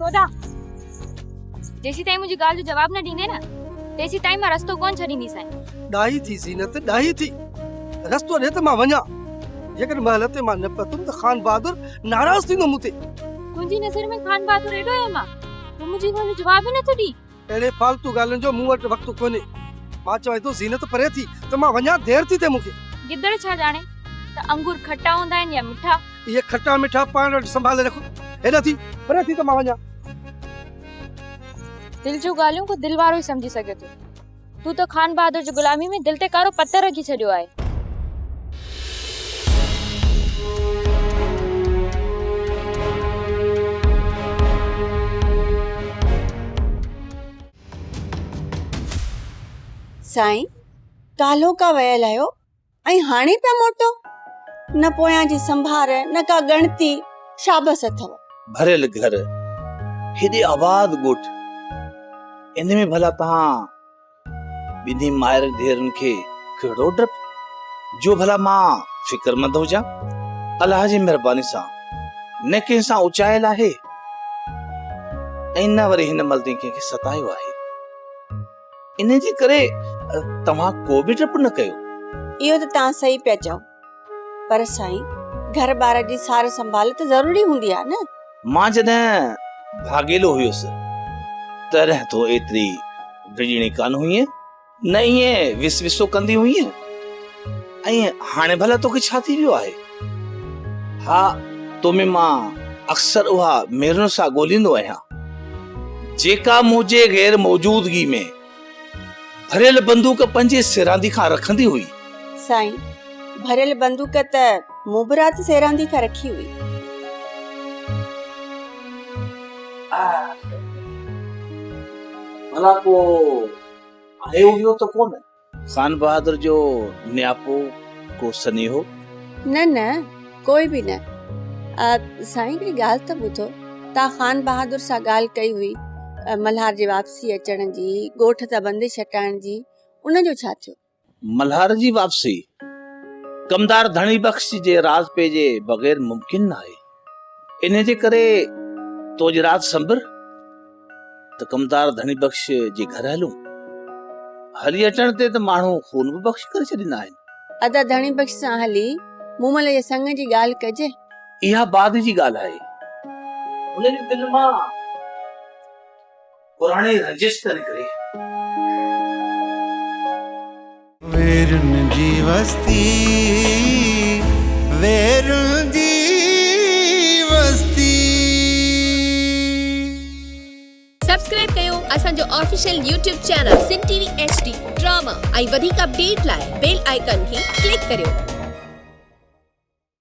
छोड़ा जेसी ताई मुझे गाल जो जवाब न दीने ना तेसी ताई मां रस्तो कोन छडींदी साईं। डाही थी ज़ीनत डाही थी रस्तो ॾे त मां वञा जेकर महल ते मां न पतुम त खान बहादुर नाराज़ थींदो मूंते। तुंहिंजी नज़र में खान बहादुर एॾो आहे मां तूं मुंहिंजी ॻाल्हि जो जवाब ई नथो ॾी। अहिड़े फालतू ॻाल्हियुनि जो मूं वटि वक़्तु कोन्हे। मां चवां थो ज़ीनत परे थी त मां वञा देर थी थिए मूंखे। गिदड़ छा ॼाणे त अंगूर खट्टा हूंदा आहिनि या मिठा। ये खट्टा मिठा पाण वटि संभाले रखो। हेॾा थी परे थी त मां वञा। दिल जो ॻाल्हियूं को दिल वारो ई समझी सघे थो। तू तो खान बहादुर जो गुलामी में दिल ते कारो पत्थर रखी छॾियो आहे। साईं कालो का वयल आयो ऐं हाणे पिया मोटो न पोयां जी संभार न का गणती शाबस अथव। भरियल घर हेॾे आबाद ॻोठ इन में भला तहां ॿिन्ही मायर ढेरनि खे कहिड़ो डप जो भला मां फिक्रमंद हुजां। अलाह जी महिरबानी सां न कंहिं सां उचायल आहे ऐं न वरी हिन मल्दी कंहिंखे सतायो आहे। इन जे करे तव्हां को बि डप न कयो। इहो त तव्हां सही पिया चओ पर साईं घर बार जी सार संभाल त ज़रूरी हूंदी आहे न। मां जॾहिं भागेलो हुयुसि तॾहिं तो एतिरी डिॼणी कान हुई न ईअं विसविसो कंदी हुई ऐं हाणे भला तोखे छा थी वियो आहे। हा तो में मां अक्सर उहा मेरन सां ॻोल्हींदो आहियां जेका मुंहिंजे गैर मौजूदगी में भरियल बंदूक पंहिंजे सिरांदी खां रखंदी हुई। साईं भरियल बंदूक त मूं बि राति सिरांदी खां रखी हुई। भला को आयो वियो त कोन खान बहादुर जो न्यापो को सनेहो? न न कोई भी न। साईं हिकिड़ी ॻाल्हि त ॿुधो तव्हां खान बहादुर सां ॻाल्हि कई हुई मल्हार जी वापसी अचण जी ॻोठ त बंदिश हटाइण जी उनजो छा थियो? मल्हार जी वापसी कमदार धनी बख्श जे राज पे जे बगैर मुमकिन न आहे। इन जे करे तो जी रात संभर त कमदार धनी बख्श जे घर हलूं। हली अचण ते त माण्हू खून बि बख्श करे छॾींदा आहिनि। अदा धनी बख्श सां हली मूमल जे संग जी ॻाल्हि कजे। इहा बाद जी ॻाल्हि आहे। उन जे दिल मां पुराणी रंजिश त निकिरे। वेरुन जी वस्ती वेरुन जी वस्ती। सब्सक्राइब कयो असांजो ऑफिशियल YouTube चैनल सिन टीवी HD ड्रामा ऐं वधीक अपडेट लाइ बेल आइकन खे क्लिक करियो।